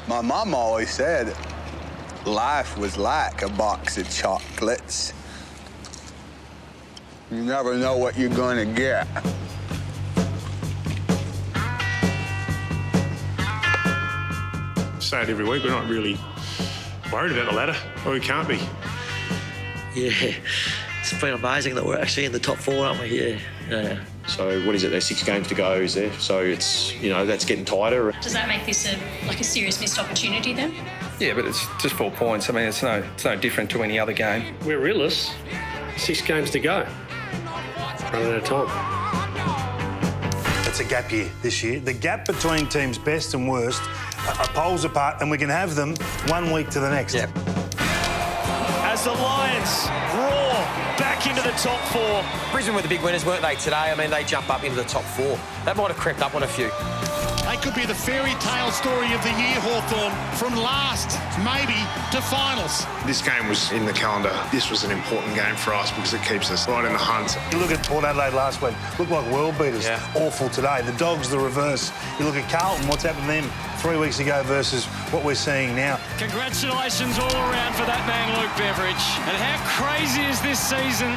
My mom always said life was like a box of chocolates. You never know what you're going to get. Say it every week, we're not really worried about the ladder. Well, we can't be. Yeah, it's been amazing that we're actually in the top four, aren't we? Yeah. So what is it? There's 6 games to go, is there? So it's, that's getting tighter. Does that make this a serious missed opportunity then? Yeah, but it's just 4 points. I mean, it's no different to any other game. We're realists. 6 games to go. Running out of time. It's a gap year this year. The gap between teams best and worst are poles apart, and we can have them 1 week to the next. Yep. As the Lions roar back into the top 4. Brisbane were the big winners, weren't they, today? I mean, they jump up into the top 4. That might have crept up on a few. They could be the fairy tale story of the year, Hawthorn, from last, maybe, to finals. This game was in the calendar. This was an important game for us because it keeps us right in the hunt. You look at Port Adelaide last week, looked like world beaters. Yeah. Awful today. The Dogs, the reverse. You look at Carlton, what's happened to them 3 weeks ago versus what we're seeing now. Congratulations all around for that man, Luke Beveridge. And how crazy is this season?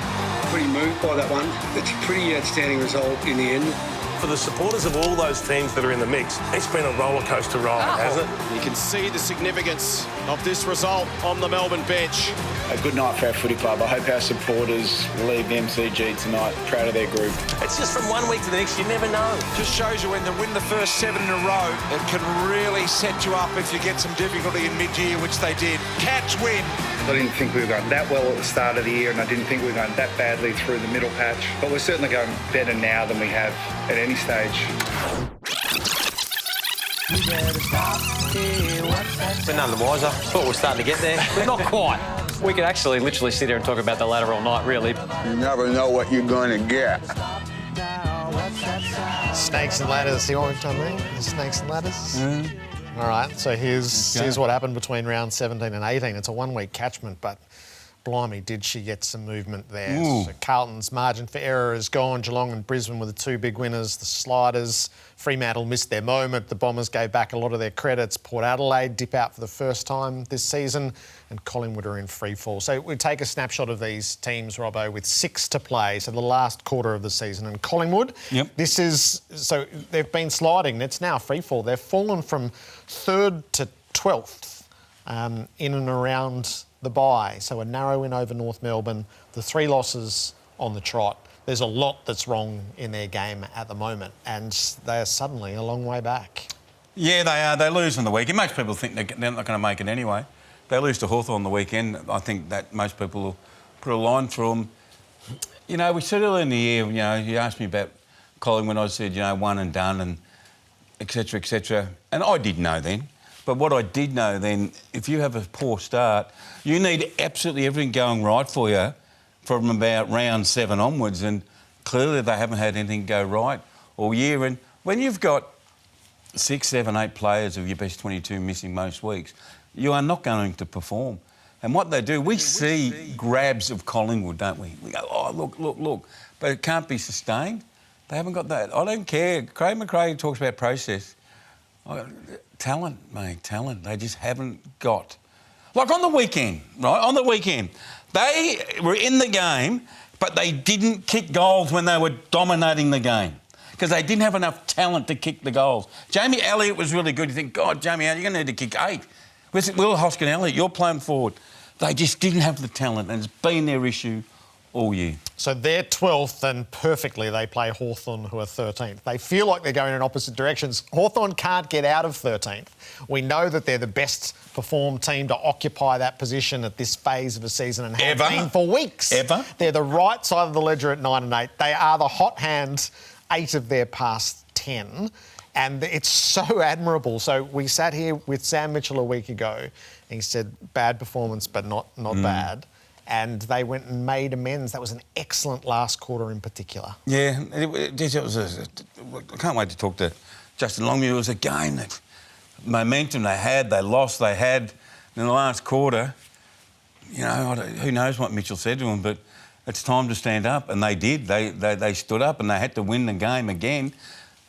Pretty moved by that one. It's a pretty outstanding result in the end. For the supporters of all those teams that are in the mix, it's been a rollercoaster ride, hasn't it? You can see the significance of this result on the Melbourne bench. A good night for our footy club. I hope our supporters leave the MCG tonight proud of their group. It's just from 1 week to the next, you never know. Just shows you when they win the first 7 in a row, it can really set you up if you get some difficulty in mid-year, which they did. Cats win. I didn't think we were going that well at the start of the year, and I didn't think we were going that badly through the middle patch. But we're certainly going better now than we have at any stage. But none the wiser. Thought we were starting to get there, but not quite. We could actually literally sit here and talk about the ladder all night, really. You never know what you're going to get. Snakes and ladders. You want to tell me? Snakes and ladders? All right, so here's what happened between round 17 and 18. It's a 1 week catchment, but blimey, did she get some movement there. So Carlton's margin for error is gone. Geelong and Brisbane were the 2 big winners. The Sliders, Fremantle missed their moment. The Bombers gave back a lot of their credits. Port Adelaide dip out for the first time this season, and Collingwood are in free fall. So we take a snapshot of these teams, Robbo, with 6 to play, so the last quarter of the season. And Collingwood, so they've been sliding. It's now free fall. They've fallen from 3rd to 12th in and around the bye. So a narrow win over North Melbourne, the 3 losses on the trot. There's a lot that's wrong in their game at the moment, and they're suddenly a long way back. Yeah, they are. They lose on the weekend. Most people think they're not going to make it anyway. They lose to Hawthorn on the weekend. I think that most people will put a line through them. We said earlier in the year, you asked me about Collingwood, I said, one and done and et cetera, et cetera. And I did know then. But what I did know then, if you have a poor start, you need absolutely everything going right for you from about round 7 onwards, and clearly they haven't had anything go right all year. And when you've got 6, 7, 8 players of your best 22 missing most weeks, you are not going to perform. And what they do, we see grabs of Collingwood, don't we? We go, oh, look. But it can't be sustained. They haven't got that. I don't care. Craig McRae talks about process. Talent, mate, talent. They just haven't got... Like on the weekend, right? On the weekend, they were in the game, but they didn't kick goals when they were dominating the game because they didn't have enough talent to kick the goals. Jamie Elliott was really good. You think, God, Jamie Elliott, you're going to need to kick 8. Will Hoskin Elliott, you're playing forward. They just didn't have the talent, and it's been their issue all year. So they're 12th, and perfectly they play Hawthorn, who are 13th. They feel like they're going in opposite directions. Hawthorn can't get out of 13th. We know that they're the best performed team to occupy that position at this phase of a season and have been for weeks. Ever. They're the right side of the ledger at 9 and 8. They are the hot hand 8 of their past 10. And it's so admirable. So we sat here with Sam Mitchell a week ago, and he said, bad performance, but not bad. And they went and made amends. That was an excellent last quarter in particular. Yeah, it was I can't wait to talk to Justin Longmuir. It was a game that momentum they lost, they had in the last quarter. Who knows what Mitchell said to them, but it's time to stand up, and they did. They stood up, and they had to win the game again.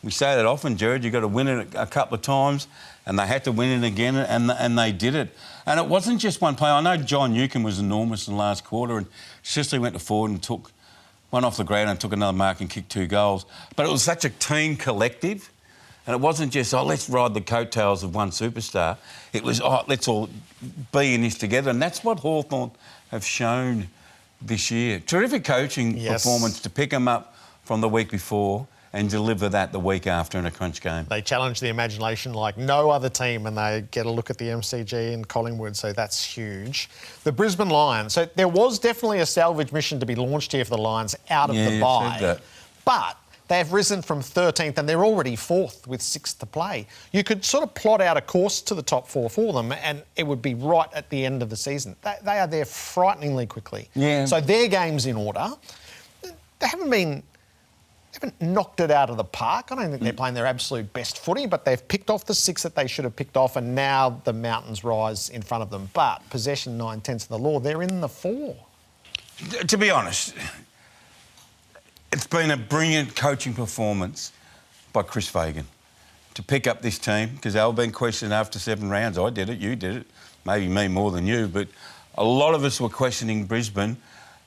We say that often, Jared. You've got to win it a couple of times, and they had to win it again, and they did it. And it wasn't just one play. I know John Newcombe was enormous in the last quarter, and Sisley went forward and took one off the ground and took another mark and kicked 2 goals. But it was such a team collective, and it wasn't just, let's ride the coattails of one superstar. It was, let's all be in this together, and that's what Hawthorn have shown this year. Terrific coaching performance to pick them up from the week before and deliver that the week after in a crunch game. They challenge the imagination like no other team and they get a look at the MCG in Collingwood, so that's huge. The Brisbane Lions. So there was definitely a salvage mission to be launched here for the Lions out of the bye. But they've risen from 13th and they're already 4th with 6 to play. You could sort of plot out a course to the top 4 for them and it would be right at the end of the season. They are there frighteningly quickly. Yeah. So their game's in order. They haven't knocked it out of the park. I don't think they're playing their absolute best footy, but they've picked off the 6 that they should have picked off, and now the mountains rise in front of them. But possession 9/10 of the law, they're in the 4. To be honest, it's been a brilliant coaching performance by Chris Fagan to pick up this team, because they were being questioned after 7 rounds. I did it, you did it, maybe me more than you, but a lot of us were questioning Brisbane,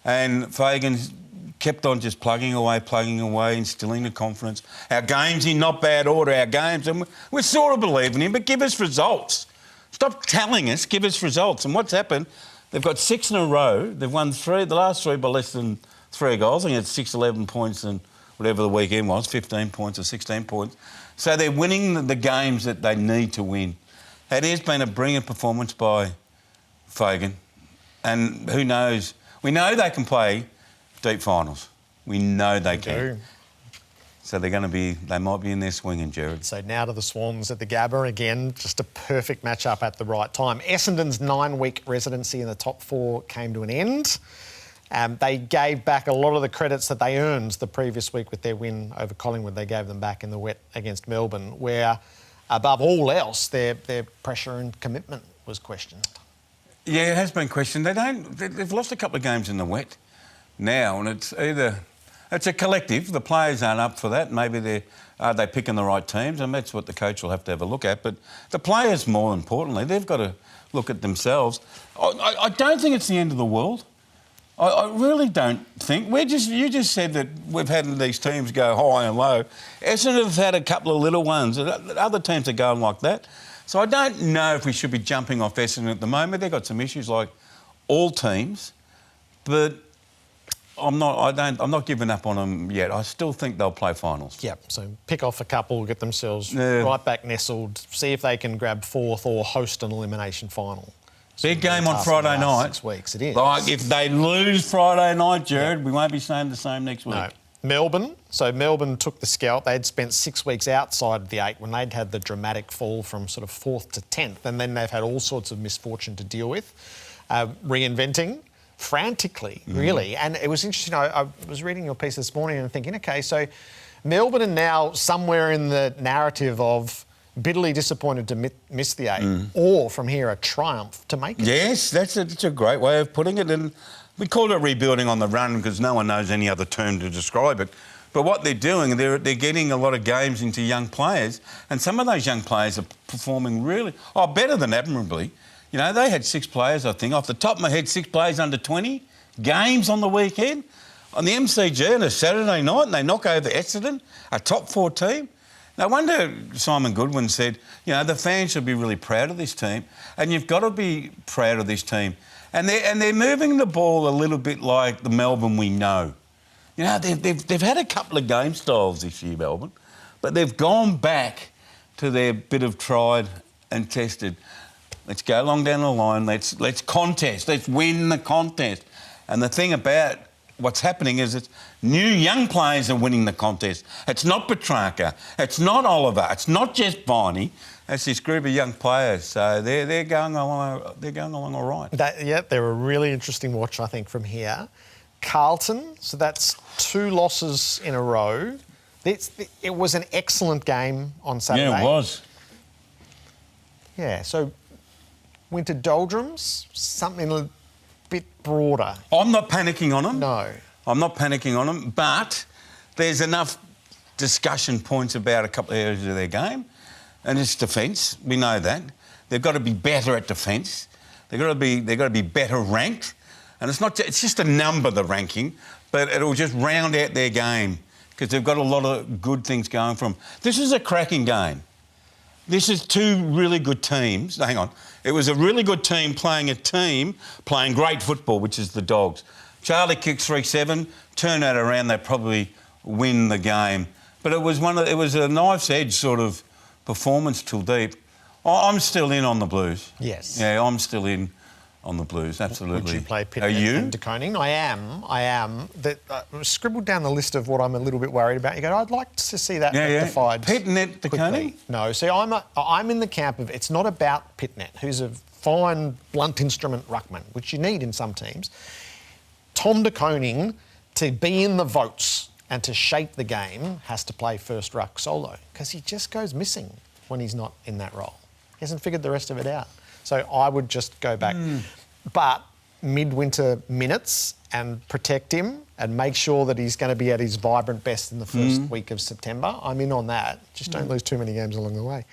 and Fagan's kept on just plugging away, instilling the confidence. Our game's in not bad order, our games, and we sort of believe in him, but give us results. Stop telling us, give us results. And what's happened, they've got 6 in a row. They've won the last 3 by less than 3 goals. I think it's 6, 11 points and whatever the weekend was, 15 points or 16 points. So they're winning the games that they need to win. It has been a brilliant performance by Fagan. And who knows, we know they can play deep finals. We know they can. So they might be in their swinging, Jared. So now to the Swans at the Gabba. Again, just a perfect matchup at the right time. Essendon's 9-week residency in the top 4 came to an end. They gave back a lot of the credits that they earned the previous week with their win over Collingwood. They gave them back in the wet against Melbourne, where, above all else, their pressure and commitment was questioned. Yeah, it has been questioned. They've lost a couple of games in the wet now, and it's a collective. The players aren't up for that. Maybe are they picking the right teams? And that's what the coach will have to have a look at. But the players, more importantly, they've got to look at themselves. I don't think it's the end of the world. I really don't think. You just said that we've had these teams go high and low. Essendon have had a couple of little ones. Other teams are going like that. So I don't know if we should be jumping off Essendon at the moment. They've got some issues like all teams, but I'm not giving up on them yet. I still think they'll play finals. Yep, so pick off a couple, get themselves right back nestled, see if they can grab 4th or host an elimination final. Big game on Friday night. 6 weeks, it is. Like, if they lose Friday night, Jared, we won't be saying the same next week. No. Melbourne took the scalp. They'd spent 6 weeks outside the 8 when they'd had the dramatic fall from sort of 4th to 10th, and then they've had all sorts of misfortune to deal with, reinventing frantically, really. And it was interesting, I was reading your piece this morning and thinking, OK, so Melbourne are now somewhere in the narrative of bitterly disappointed to miss the 8, or from here a triumph to make it. Yes, that's a great way of putting it. And we call it rebuilding on the run because no one knows any other term to describe it. But what they're doing, they're getting a lot of games into young players, and some of those young players are performing really better than admirably. You know, they had 6 players, I think, off the top of my head, 6 players under 20 games on the weekend. On the MCG on a Saturday night, and they knock over Essendon, a top 4 team. No wonder Simon Goodwin said, you know, the fans should be really proud of this team, and you've got to be proud of this team. And they're moving the ball a little bit like the Melbourne we know. You know, they've had a couple of game styles this year, Melbourne, but they've gone back to their bit of tried and tested. Let's go along down the line. Let's contest. Let's win the contest. And the thing about what's happening is it's new young players are winning the contest. It's not Petrarca. It's not Oliver. It's not just Viney. It's this group of young players. So they're going along. They're going along all right. They're a really interesting watch, I think, from here. Carlton. So that's 2 losses in a row. It was an excellent game on Saturday. Yeah, it was. Yeah. So winter doldrums, something a bit broader. I'm not panicking on them. No. I'm not panicking on them, but there's enough discussion points about a couple of areas of their game, and it's defence. We know that they've got to be better at defence. They've got to be better ranked, and it's just a number, the ranking, but it'll just round out their game because they've got a lot of good things going for them. This is a cracking game. This is two really good teams. Hang on. It was a really good team playing great football, which is the Dogs. Charlie kicks 3-7, turn that around, they probably win the game. But it was a knife's edge sort of performance till deep. I'm still in on the Blues. Yes. Yeah, I'm still in on the Blues, absolutely. Would you play Pitt Are you? and De Koning? I am. Scribbled down the list of what I'm a little bit worried about. You go, I'd like to see that rectified. Pitnet, De Koning? No, see, I'm in the camp of it's not about Pitnet, who's a fine, blunt instrument ruckman, which you need in some teams. Tom De Koning, to be in the votes and to shape the game, has to play first ruck solo because he just goes missing when he's not in that role. He hasn't figured the rest of it out. So I would just go back. But midwinter minutes and protect him and make sure that he's going to be at his vibrant best in the first week of September. I'm in on that. Just don't lose too many games along the way.